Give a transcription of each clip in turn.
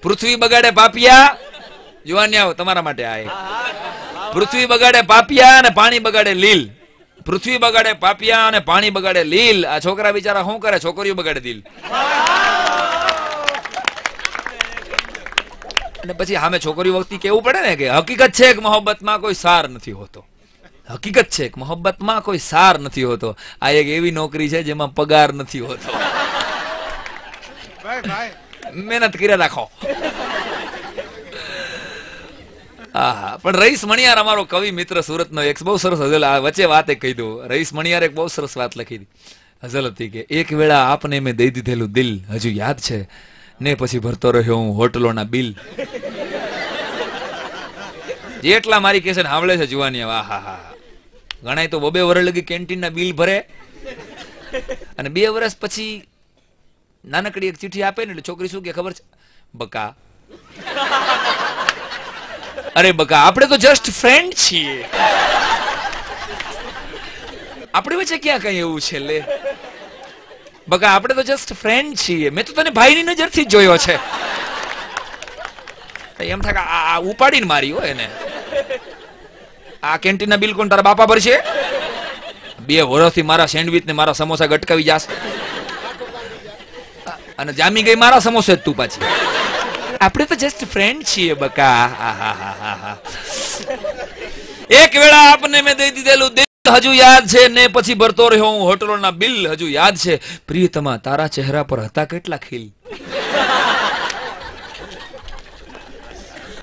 પૃથ્વી બગાડે પાપિયા, જુવાનિયા તમારા માટે આ એક. પૃથ્વી બગાડે પાપિયા અને પાણી બગાડે લીલ. પૃથ્વી બગાડે પાપિયા અને પાણી બગાડે લીલ. આ છોકરા બિચારા શું કરે? છોકરીઓ બગાડે દિલ. અને પછી સામે છોકરીઓ વખતે કેવું પડે ને કે હકીકત છે કે મોહબ્બતમાં કોઈ સાર નથી હોતો. હકીકત છે કે મોહબ્બતમાં કોઈ સાર નથી હોતો. આ એક એવી નોકરી છે જેમાં પગાર નથી હોતો. મહેનત કરી રાખો. હા, પણ રઈસ મણિયાર અમારો કવિ મિત્ર સુરતનો એક બહુ સરસ હઝલ, આ વચ્ચે વાત એક કહી દઉં. રઈસ મણિયાર એક બહુ સરસ વાત લખી હતી. હઝલ હતી કે એક વેળા આપને મેં દઈ દીધેલું દિલ હજુ યાદ છે ને પછી ભરતો રહ્યો હું હોટલોના બિલ. જેટલા મારી કેસેટ સાંભળે છે જુવાની, વાહ હા હા, ઘણા તો 2 વર્ષ લગી કેન્ટીનના બિલ ભરે અને 2 વર્ષ પછી નાનકડી એક ચિઠ્ઠી આપે ને એટલે છોકરી શું કે ખબર છે? બકા, અરે બકા, આપણે તો જસ્ટ ફ્રેન્ડ છીએ, આપણી વચ્ચે ક્યાં કઈ એવું છે? લે બકા, આપણે તો જસ્ટ ફ્રેન્ડ છીએ, મેં તો તને ભાઈની નજરથી જ જોયો છે. એમ થાય આ ઉપાડીને મારી હોય ને. આ કેન્ટીનના બિલ કોણ તારા બાપા ભરશે? 2 વર્ષથી મારા સેન્ડવિચ ને મારા સમોસા ગટકાવી જાસ અને જામી ગઈ મારા સમોસા જ તું પાછી. આપણે તો જસ્ટ ફ્રેન્ડ છીએ બકા. એક વેળા આપને મેં દઈ દીધેલું દિલ હજુ યાદ છે ને પછી ભરતો રહ્યો હું હોટલોના બિલ હજુ યાદ છે. પ્રિયતમા તારા ચહેરા પર હતા કેટલા ખીલ.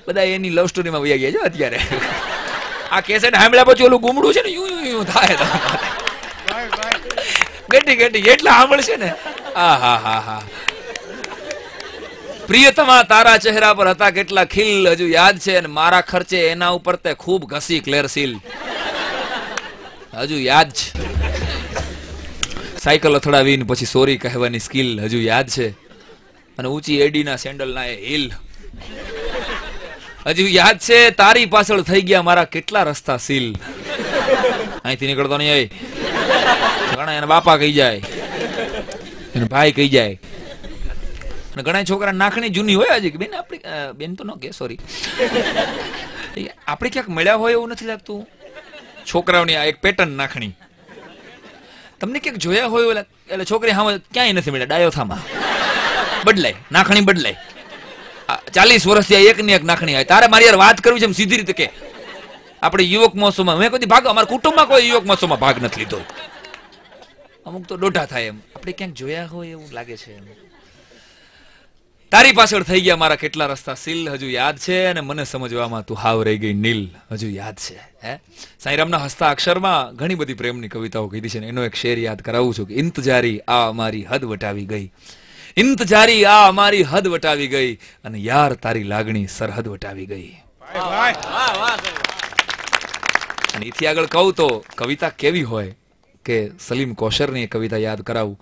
બધા એની લવ સ્ટોરીમાં વયા ગયા છે અત્યારે. આ કેસેટ સાંભળ્યા પછી ઓલું ગુમડું છે ને યુ થાય ગટી ગટી એટલા સાંભળશે ને. હા. પ્રિયતમા તારા ચહેરા પર હતા કેટલા ખીલ હજુ યાદ છે અને મારા ખર્ચે એના ઉપર તે ખૂબ ઘસી ક્લેરસીલ હજુ યાદ છે. સાયકલ અથડાવીને પછી સોરી કહેવાની સ્કિલ હજુ યાદ છે અને ઊંચી એડીના સેન્ડલ ના એ હિલ હજુ યાદ છે. તારી પાછળ થઈ ગયા મારા કેટલા રસ્તા સીલ. અહીંથી નીકળતો નહીં હોય. ઘણા એના બાપા કહી જાય, એના ભાઈ કહી જાય. અને ઘણા છોકરા નાખણી જૂની હોય હજી બેન, આપણી બેન તો ન કે સોરી, આપણે ક્યાંક મળ્યા હોય એવું નથી લાગતું. છોકરાઓની આ એક પેટર્ન નાખણી તમને ક્યાંક જોયા હોય એટલે છોકરી હા ક્યાંય નથી મળ્યા. ડાયોથામાં બદલાય, નાખણી બદલાય. 40 વર્ષથી એક ની એક નાખણી આવે. તારે મારી યાર વાત કરવી છે એમ સીધી રીતે કે. આપણે યુવક મહોત્સવમાં મેં કોઈ ભાગ, અમારા કુટુંબમાં કોઈ યુવક મહોત્સવમાં ભાગ નથી લીધો. અમુક તો દોઢા થાય એમ. આપણે ક્યાંક જોયા હોય એવું લાગે છે. તારી પાછળ થઈ ગયા મારા કેટલા રસ્તા સીલ હજુ યાદ છે અને મને સમજવામાં તું હાવ રહી ગઈ નીલ હજુ યાદ છે. હે સાંઈરામના હસ્તા અક્ષરમાં ઘણી બધી પ્રેમની કવિતાઓ કીધી છે ને એનો એક શેર યાદ કરાવું છું કે ઇંતજારી આ અમારી હદ વટાવી ગઈ, ઇંતજારી આ અમારી હદ વટાવી ગઈ અને યાર તારી લાગણી સરહદ વટાવી ગઈ. અને એથી આગળ કહું તો કવિતા કેવી હોય કે સલીમ કૌશરની કવિતા યાદ કરાવું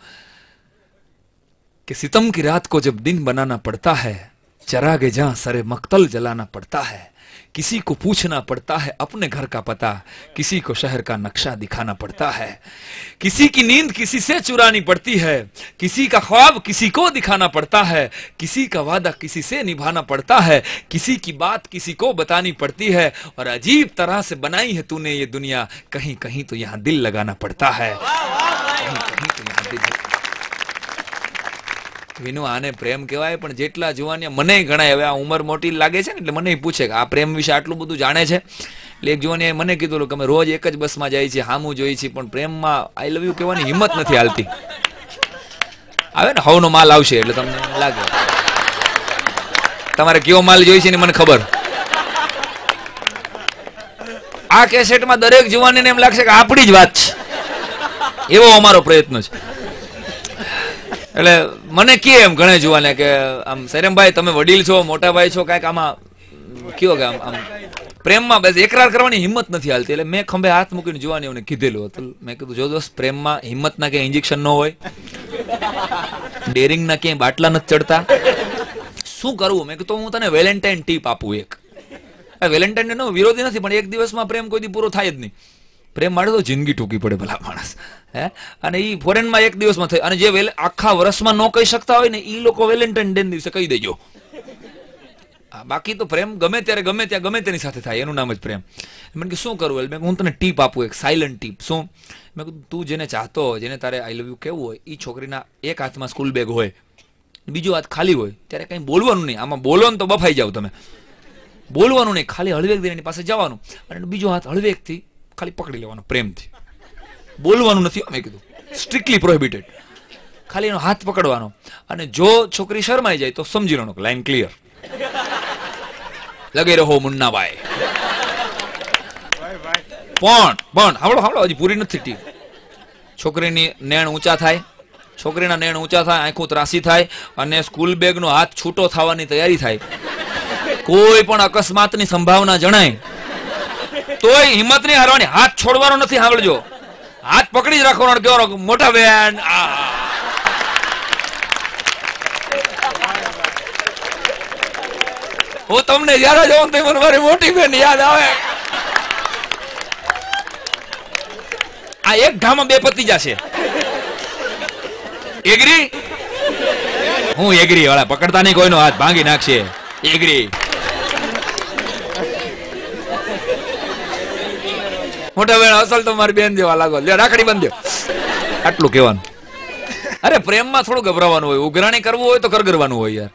कि सितम की रात को जब दिन बनाना पड़ता है, चरागे जहां सरे मक्तल जलाना पड़ता है, किसी को पूछना पड़ता है अपने घर का पता, किसी को शहर का नक्शा दिखाना पड़ता है, किसी की नींद किसी से चुरानी पड़ती है, किसी का ख्वाब किसी को दिखाना पड़ता है, किसी का वादा किसी से निभाना पड़ता है, किसी की बात किसी को बतानी पड़ती है, और अजीब तरह से बनाई है तूने ये दुनिया, कहीं कहीं तो यहाँ दिल लगाना पड़ता है, कहीं कहीं तो यहाँ दिल. વિનુ આને પ્રેમ કહેવાય પણ જેટલા જુવાનિયા મને ગણાય. હવે આ ઉંમર મોટી લાગે છે ને એટલે મને પૂછે કે આ પ્રેમ વિશે આટલું બધું જાણે છે. એટલે એક જુવાનિયાએ મને કીધું કે અમે રોજ એક જ બસમાં જઈએ છીએ, હામું જોઈએ છીએ, પણ પ્રેમમાં આઈ લવ યુ કહેવાની હિંમત નથી હાલતી. આવે ને હવનો માલ આવશે એટલે તમને લાગે તમારે કયો માલ જોઈએ છે ને મને ખબર. આ કેસેટમાં દરેક જુવાનીને એમ લાગશે કે આપણી જ વાત છે, એવો અમારો પ્રયત્ન છે. એટલે મને કે એમ ઘણા જોવાને કે આમ સૈરમભાઈ તમે વડીલ છો, મોટા ભાઈ છો, કાંઈક આમાં કયો કે આમ પ્રેમમાં બસ એકરાર કરવાની હિંમત નથી હાલતી. એટલે મેં ખંભે હાથ મૂકીને જોવાની એમને કીધેલું હતું. મેં કીધું જો દોસ્ત પ્રેમમાં હિંમતના ક્યાંય ઇન્જેક્શન ન હોય, ડેરિંગના ક્યાંય બાટલા નથી ચડતા. શું કરવું? મેં કીધું હું તને વેલેન્ટાઇન ટીપ આપું એક. વેલેન્ટાઇન નો વિરોધી નથી પણ એક દિવસમાં પ્રેમ કોઈ દી પૂરો થાય જ નહીં. પ્રેમ માટે તો જિંદગી ટૂંકી પડે ભલા માણસ. હે અને ઈ ફોરેનમાં એક દિવસમાં થાય. અને જે આખા વર્ષમાં ન કહી શકતા હોય ને ઈ લોકો વેલેન્ટાઇન ડે દિવસે કહી દેજો. બાકી તો પ્રેમ ગમે ત્યારે ગમે ત્યાં ગમે તેની સાથે થાય, એનું નામ જ પ્રેમ. મને કે શું કરવું? મેં હું તને ટીપ આપું, એક સાયલન્ટ ટીપ. શું? મેં કીધું તું જેને ચાહતો હોય, જેને તારે આઈ લવ યુ કેવું હોય, એ છોકરીના એક હાથમાં સ્કૂલ બેગ હોય, બીજો હાથ ખાલી હોય, ત્યારે કંઈ બોલવાનું નહીં. આમાં બોલો ને તો બફાઈ જાવ તમે. બોલવાનું નહીં, ખાલી હળવેક દઈને પાસે જવાનું અને બીજો હાથ હળવેકથી ખાલી પકડી લેવાનો પ્રેમથી. બોલવાનું નથી, મેં કીધું સ્ટ્રિક્ટલી પ્રોહિબિટેડ. ખાલી એનો હાથ પકડવાનો, અને જો છોકરી શરમાઈ જાય તો સમજી લો લાઈન ક્લિયર. લગે રહો મુન્નાભાઈ. પણ હાવડો હજી પૂરી નથી ટીપ. છોકરીની નેણ ઊંચા થાય, છોકરીના નેણ ઊંચા થાય, આંખું ત્રાસી થાય અને સ્કૂલ બેગનો હાથ છૂટો થવાની તૈયારી થાય. કોઈ પણ અકસ્માતની સંભાવના જણાય તોય હિંમત નહીં હારવાની, હાથ છોડવાનો નથી. સાંભળજો, હાથ પકડી જ રાખવાનો. કેવો મોટા બેન, હું તમને જયારે જોઉં તો મને મારી મોટી બેન યાદ આવે. આ એક ઘામાં બે પતી જશે. એગ્રી? હું એગ્રી વાળા પકડતા નહીં, કોઈનો હાથ ભાંગી નાખશે. એગ્રી? મોટા બેન અસલ તો મારી બેન જેવા લાગો, રાખડી બાંધ્યો. આટલું કહેવાનું. અરે પ્રેમમાં થોડું ગભરાવાનું હોય, ઉઘરાણી કરવું હોય તો કરગરવાનું હોય યાર.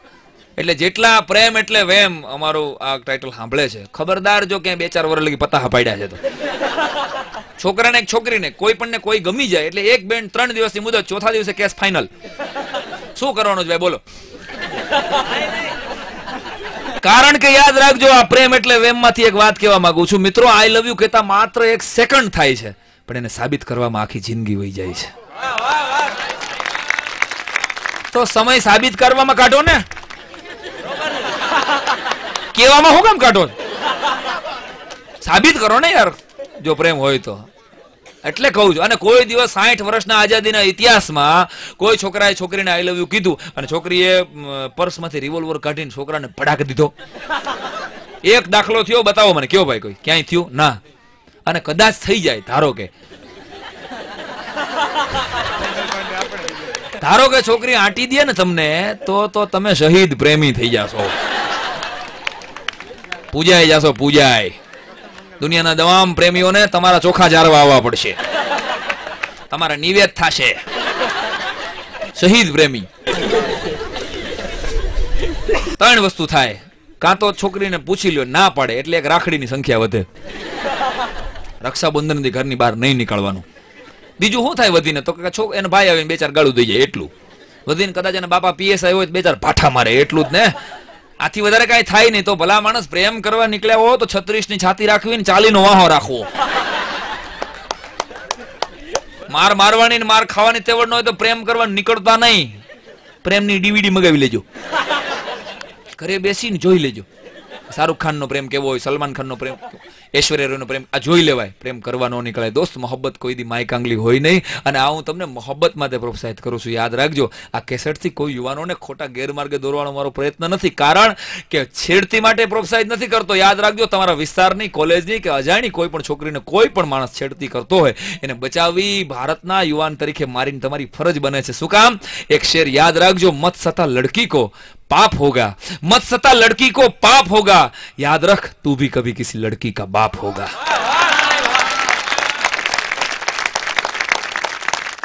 એટલે જેટલા પ્રેમ એટલે વેમ, અમારું આ ટાઇટલ સાંભળે છે, ખબરદાર જો ક્યાંય 2-4 વર્ષ લગી પતાહા પાડ્યા છે તો. છોકરાને એક છોકરીને કોઈ પણ ને કોઈ ગમી જાય એટલે 1, 2, 3 દિવસની મુદત, ચોથા દિવસે કેસ ફાઇનલ. શું કરવાનું છે ભાઈ બોલો? કારણ કે યાદ રાખજો, આ પ્રેમ એટલે વેમ માંથી એક વાત કહેવા માંગુ છું મિત્રો. આઈ લવ યુ કહેતા માત્ર 1 સેકન્ડ થાય છે, પણ એને સાબિત કરવામાં આખી જિંદગી વહી જાય છે. તો સમય સાબિત કરવામાં કાઢો ને, કેવામાં હું કામ કાઢો? સાબિત કરો ને યાર, જો પ્રેમ હોય તો. એટલે કહું છું. અને કોઈ દિવસ 60 વર્ષના આઝાદીના ઇતિહાસમાં કોઈ છોકરાએ છોકરીને આઈ લવ યુ કીધું અને છોકરીએ પર્સમાંથી રિવોલ્વર કાઢીને છોકરાને પડાક દીધો? એક દાખલો થયો? બતાવો મને, કયો ભાઈ કોઈ ક્યાંય થયું? ના. અને કદાચ થઈ જાય, ધારો કે છોકરી આંટી દે ને તમને, તો તમે શહીદ પ્રેમી થઈ જાશો, પૂજાઈ જાશો, પૂજાય. દુનિયાના તમામ પ્રેમીઓને તમારા ચોખા જારવા આવવા પડશે, તમારા નિવેદ થશે. શહીદ પ્રેમી. 3 વસ્તુ થાય. કાં તો છોકરીને પૂછી લ્યો, ના પાડે એટલે એક રાખડીની સંખ્યા વધે, રક્ષાબંધનથી ઘરની બહાર નહીં નીકળવાનું. બીજું શું થાય વધીને? તો એનો ભાઈ આવીને 2-4 ગાળું દઈ જાય, એટલું. વધીને કદાચ એના બાપા પીએસઆઈ હોય તો 2-4 પાઠા મારે, એટલું જ ને. આથી વધારે કઈ થાય નહીં. તો ભલા માણસ પ્રેમ કરવા નીકળ્યા હો તો 36 ની છાતી રાખવી ને 40 નો વાહો રાખવો. માર મારવાની ને માર ખાવાની તેવડ ન હોય તો પ્રેમ કરવા નીકળતા નહીં. પ્રેમની DVD મગાવી લેજો, ઘરે બેસીને જોઈ લેજો. શાહરુખ ખાન નો પ્રેમ કેવો હોય, સલમાન ખાન નો પ્રેમ, ऐश्वर्या राय નો પ્રેમ, આ જોઈ લેવાય. પ્રેમ કરવા નો નીકળાય દોસ્ત. મોહબ્બત કોઈ દી માય કાંગલી હોય નહીં. અને આ હું તમને મોહબ્બત માટે પ્રોત્સાહિત કરું છું. યાદ રાખજો, આ કેસેટ થી કોઈ યુવાનોને ખોટા ગેરમાર્ગે દોરવાનો મારો પ્રયત્ન નથી. કારણ કે છેડતી માટે પ્રોત્સાહિત નથી કરતો. યાદ રાખજો, તમારા વિસ્તારની, કોલેજની કે અજાણી કોઈ પણ છોકરીને કોઈ પણ માણસ છેડતી કરતો હોય એને બચાવવી ભારતના યુવાન તરીકે મારીને તમારી ફરજ બને છે. શું કામ? એક શેર યાદ રાખજો, મત સતા લड़की को पाप होगा, मत सता लड़की को पाप होगा, याद रख तू भी कभी किसी लड़की का बाप होगा.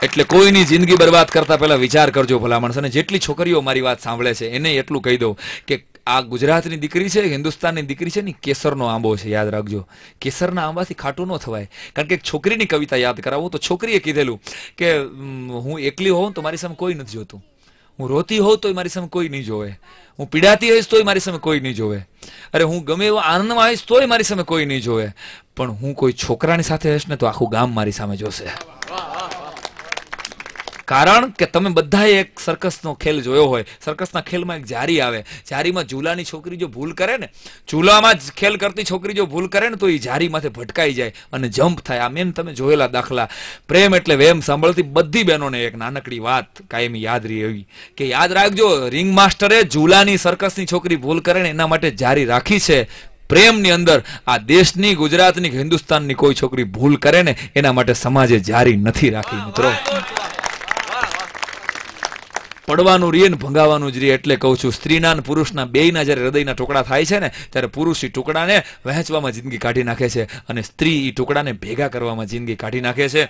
એટલે કોઈની જિંદગી બરબાદ કરતા પહેલા વિચાર કરજો ભલા માણસ. અને જેટલી છોકરીઓ મારી વાત સાંભળે છે એને એટલું કહી દઉં કે આ ગુજરાતની દીકરી છે, હિન્દુસ્તાનની દીકરી છે ને, કેસરનો આંબો છે. યાદ રાખજો, કેસરના આંબાથી ખાટું ન થવાય. કારણ કે એક છોકરીની કવિતા યાદ કરાવું તો છોકરીએ કીધેલું કે હું એકલી હોઉં તો મારી સામે કોઈ નથી જોતું, હું રોતી હોઉં તો મારી સામે કોઈ નહીં જોવે, હું પીડાતી હોઈશ તોય મારી સામે કોઈ નહીં જોવે, અરે હું ગમે એવો આનંદમાં હોઈશ તોય મારી સામે કોઈ નહીં જોવે, પણ હું કોઈ છોકરાની સાથે હઈશ ને તો આખું ગામ મારી સામે જોશે. કારણ કે તમે બધાએ એક સર્કસનો ખેલ જોયો હોય. સર્કસના ખેલમાં એક જારી આવે, જારીમાં ઝૂલાની છોકરી જો ભૂલ કરે ને, ઝૂલામાં જ ખેલ કરતી છોકરી જો ભૂલ કરે ને તો એ જારી માથે ભટકાઈ જાય અને જમ્પ થાય. આ મેન તમે જોયેલા દાખલા. પ્રેમ એટલે વેમ સાંભળતી બધી બહેનોને એક નાનકડી વાત કાયમી યાદ રહી એવી કે યાદ રાખજો, રિંગ માસ્ટરે ઝૂલાની સર્કસની છોકરી ભૂલ કરે ને એના માટે જારી રાખી છે. પ્રેમની અંદર આ દેશની, ગુજરાતની, હિન્દુસ્તાનની કોઈ છોકરી ભૂલ કરે ને એના માટે સમાજે જારી નથી રાખી મિત્રો. પડવાનું રીએ ને ભંગાવાનું જ રીએ. એટલે કહું છું, સ્ત્રીના અને પુરુષના બેયના જ્યારે હૃદયના ટુકડા થાય છે ને, ત્યારે પુરુષ એ ટુકડાને વહેંચવામાં જિંદગી કાઢી નાખે છે અને સ્ત્રી એ ટુકડાને ભેગા કરવામાં જિંદગી કાઢી નાખે છે.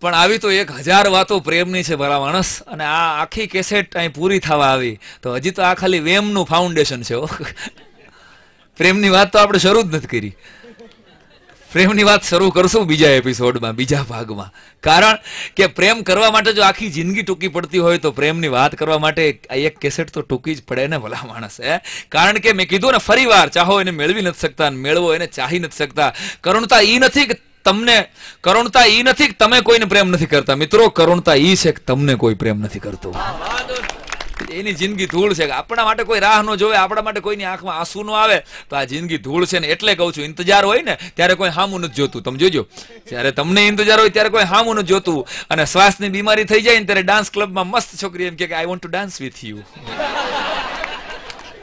પણ આવી તો 1000 વાતો પ્રેમની છે ભલા માણસ, અને આ આખી કેસેટ અહીં પૂરી થવા આવી તો હજી તો આ ખાલી વેમનું ફાઉન્ડેશન છે. પ્રેમની વાત તો આપણે શરૂ જ નથી કરી. પ્રેમની વાત શરૂ કરશું બીજા એપિસોડમાં, બીજા ભાગમાં. કારણ કે પ્રેમ કરવા માટે જો આખી જિંદગી ટૂંકી પડતી હોય તો પ્રેમની વાત કરવા માટે એક કેસેટ તો ટૂંકી જ પડે ને ભલા માણસ. કારણ કે મેં કીધું ને ફરી વાર, ચાહો એને મેળવી નથી શકતા, મેળવો એને ચાહી નથી શકતા. કરુણતા ઈ નથી કે તમે કોઈને પ્રેમ નથી કરતા. મિત્રો, કરુણતા ઈ છે કે તમને કોઈ પ્રેમ નથી કરતું. એની જિંદગી ધૂળ છે. આપણા માટે કોઈ રાહ ન જોવે, આપણા માટે કોઈની આંખમાં આંસુ ન આવે તો આ જિંદગી ધૂળ છે ને. એટલે કહું છું, ઇંતજાર હોય ને ત્યારે કોઈ હામું નથી જોતું. તમે જોજો, જ્યારે તમને ઇંતજાર હોય ત્યારે કોઈ હામું નથી જોતું. અને શ્વાસની બીમારી થઈ જાય ને ત્યારે ડાન્સ ક્લબમાં મસ્ત છોકરી એમ કે I want to dance with you.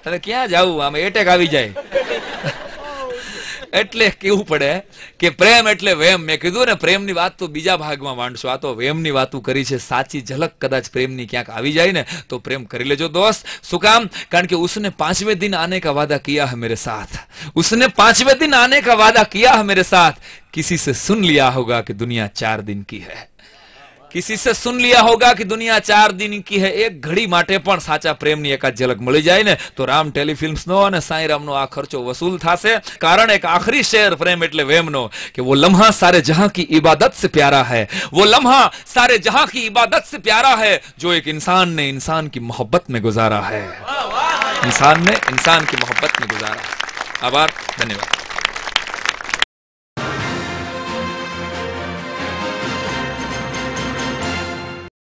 હવે ક્યાં જવું, આમ એટેક આવી જાય. એટલે કેવું પડે કે પ્રેમ એટલે વેમ. મેં કીધું ને, પ્રેમની વાત તો બીજા ભાગમાં માંડશું. આ તો વેમની વાતો કરી છે. સાચી ઝલક કદાચ પ્રેમની ક્યાંક આવી જાય ને તો પ્રેમ કરી લેજો દોસ્ત. શું કામ? કારણ કે उसने 5वें दिन आने का वादा किया है मेरे साथ. उसने 5वें दिन आने का वादा किया है मेरे साथ. किसी से सुन लिया होगा कि दुनिया 4 दिन की है. किसी से सुन लिया होगा कि दुनिया 4 दिन की है. એક ઘડી માટે પણ સાચા પ્રેમની એકાદ ઝલક મળી જાય ને તો રામ ટેલિફિલ્મ્સનો અને સાંઈરામનો આ ખર્ચો વસૂલ થશે. કારણ એક આખરી શેર પ્રેમ એટલે વેમનો કે वो लम्हा सारे जहां की इबादत से प्यारा है. वो लम्हा सारे जहां की इबादत से प्यारा है जो एक इंसान ने इंसान की मोहब्बत में गुजारा है. इंसान ने इंसान की मोहब्बत में गुजारा. आभार, धन्यवाद.